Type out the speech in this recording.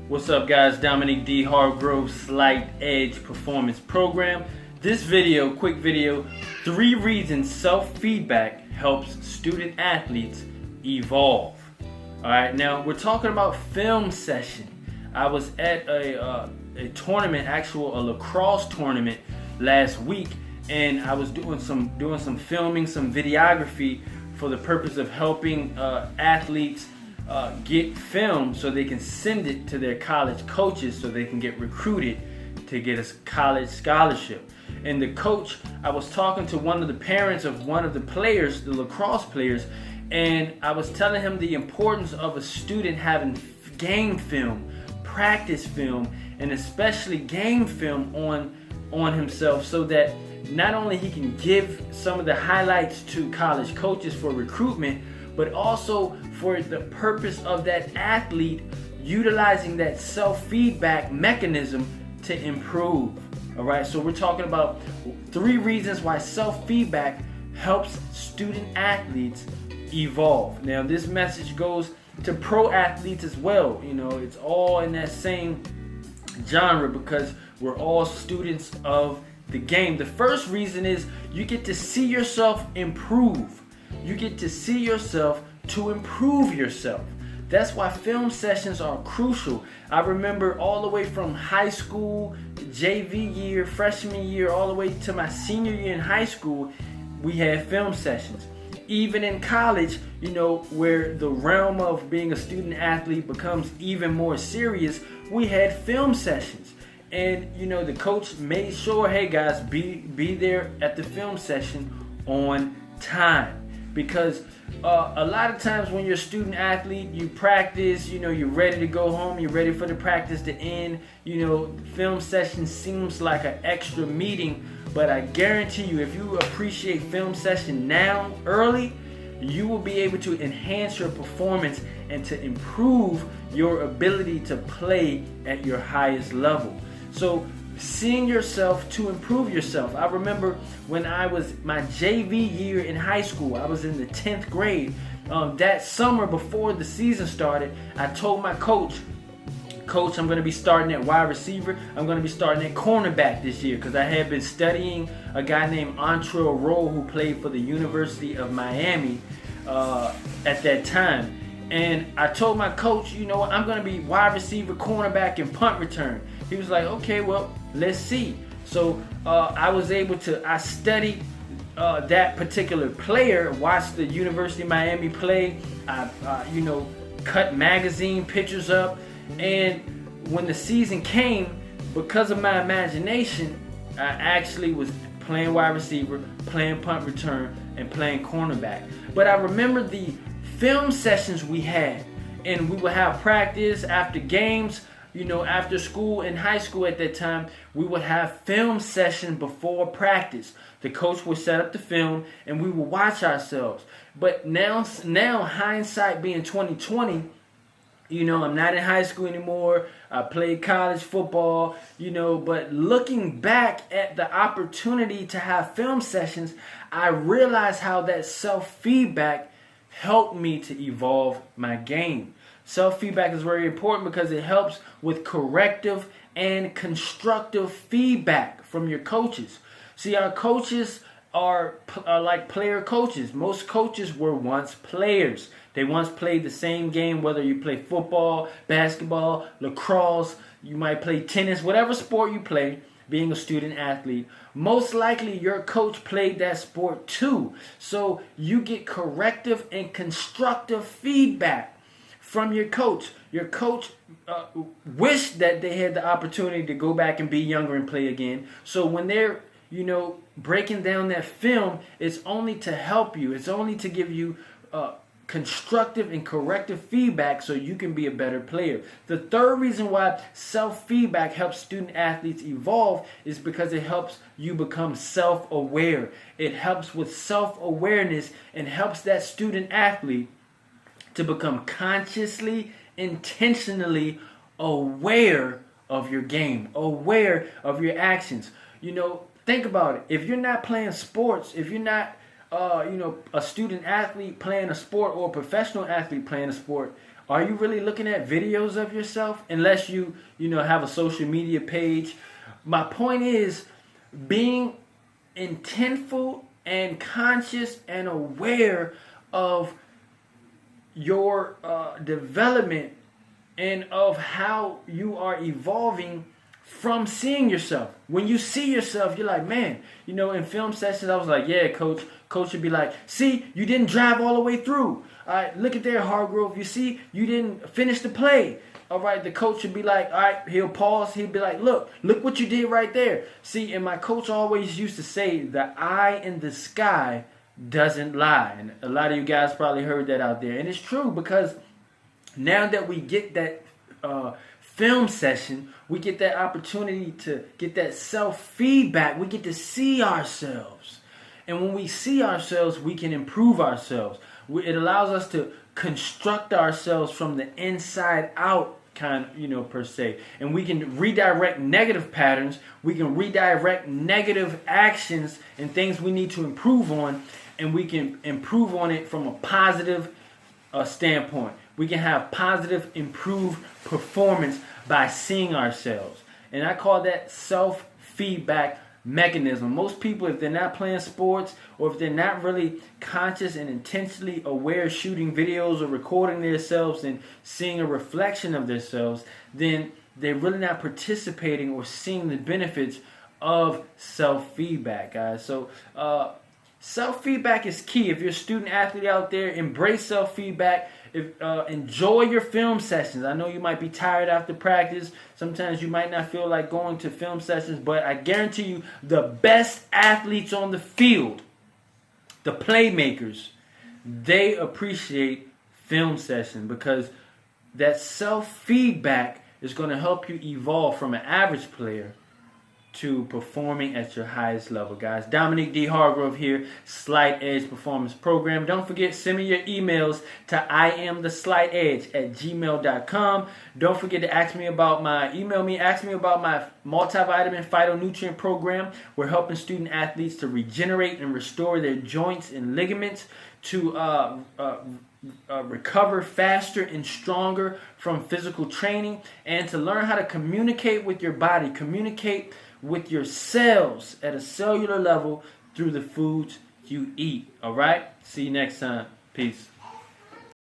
What's up, guys? Dominic D. Hargrove, Slight Edge Performance Program. This video, quick video, 3 reasons self-feedback helps student athletes evolve. Alright, now we're talking about film session. I was at a tournament, a lacrosse tournament last week, and I was doing some filming, some videography for the purpose of helping athletes get film so they can send it to their college coaches so they can get recruited to get a college scholarship. And the coach, I was talking to one of the parents of one of the players, the lacrosse players, and I was telling him the importance of a student having game film, practice film, and especially game film on himself, so that not only he can give some of the highlights to college coaches for recruitment, but also for the purpose of that athlete utilizing that self-feedback mechanism to improve. All right, so we're talking about 3 reasons why self-feedback helps student athletes evolve. Now, this message goes to pro athletes as well. You know, it's all in that same genre because we're all students of the game. The first reason is you get to see yourself improve. You get to see yourself to improve yourself. That's why film sessions are crucial. I remember all the way from high school, JV year, freshman year, all the way to my senior year in high school, we had film sessions. Even in college, you know, where the realm of being a student athlete becomes even more serious, we had film sessions. And, you know, the coach made sure, hey guys, be there at the film session on time. Because a lot of times when you're a student athlete, you practice, you know, you're ready to go home, you're ready for the practice to end. You know, film session seems like an extra meeting, but I guarantee you, if you appreciate film session now, early, you will be able to enhance your performance and to improve your ability to play at your highest level. So, seeing yourself to improve yourself. I remember when I was my JV year in high school, I was in the 10th grade. That summer before the season started, I told my coach, I'm going to be starting at wide receiver. I'm going to be starting at cornerback this year because I had been studying a guy named Antrell Rolle who played for the University of Miami at that time. And I told my coach, you know what, I'm going to be wide receiver, cornerback, and punt return. He was like, okay, well, let's see. So I studied that particular player, watched the University of Miami play, cut magazine pictures up. And when the season came, because of my imagination, I actually was playing wide receiver, playing punt return, and playing cornerback. But I remember the film sessions we had, and we would have practice after games. You know, after school, in high school at that time, we would have film session before practice. The coach would set up the film and we would watch ourselves. But now hindsight being 2020, you know, I'm not in high school anymore. I played college football, you know, but looking back at the opportunity to have film sessions, I realized how that self-feedback helped me to evolve my game. Self-feedback is very important because it helps with corrective and constructive feedback from your coaches. See, our coaches are like player coaches. Most coaches were once players. They once played the same game, whether you play football, basketball, lacrosse, you might play tennis, whatever sport you play, being a student athlete. Most likely your coach played that sport too. So you get corrective and constructive feedback from your coach. Your coach wished that they had the opportunity to go back and be younger and play again. So when they're, you know, breaking down that film, it's only to help you. It's only to give you constructive and corrective feedback so you can be a better player. The third reason why self-feedback helps student athletes evolve is because it helps you become self-aware. It helps with self-awareness and helps that student athlete to become consciously, intentionally aware of your game, aware of your actions. You know, think about it. If you're not playing sports, if you're not, a student athlete playing a sport or a professional athlete playing a sport, Are you really looking at videos of yourself? Unless you have a social media page. My point is being intentful and conscious and aware of your development and of how you are evolving from seeing yourself. When you see yourself, you're like, man, in film sessions, I was like, yeah, coach. Coach would be like, see, you didn't drive all the way through. All right, look at there, Hargrove. You see, you didn't finish the play. All right, the coach would be like, all right, he'll pause. He'll be like, look what you did right there. See, and my coach always used to say, the eye in the sky doesn't lie. And a lot of you guys probably heard that out there. And it's true, because now that we get that film session, we get that opportunity to get that self-feedback. We get to see ourselves. And when we see ourselves, we can improve ourselves. It allows us to construct ourselves from the inside out, per se. And we can redirect negative patterns. We can redirect negative actions and things we need to improve on. And we can improve on it from a positive standpoint. We can have positive, improved performance by seeing ourselves. And I call that self-feedback mechanism. Most people, if they're not playing sports, or if they're not really conscious and intentionally aware, shooting videos or recording themselves and seeing a reflection of themselves, then they're really not participating or seeing the benefits of self-feedback, guys. So self-feedback is key. If you're a student athlete out there, embrace self-feedback. Enjoy your film sessions. I know you might be tired after practice. Sometimes you might not feel like going to film sessions, but I guarantee you the best athletes on the field, the playmakers, they appreciate film sessions, because that self-feedback is going to help you evolve from an average player to performing at your highest level, guys. Dominic D. Hargrove here, Slight Edge Performance Program. Don't forget, send me your emails to iamtheslightedge@gmail.com. Don't forget to ask me about my multivitamin Phytonutrient program. We're helping student athletes to regenerate and restore their joints and ligaments, to recover faster and stronger from physical training, and to learn how to communicate with your body, communicate with your cells at a cellular level through the foods you eat. All right? See you next time. Peace.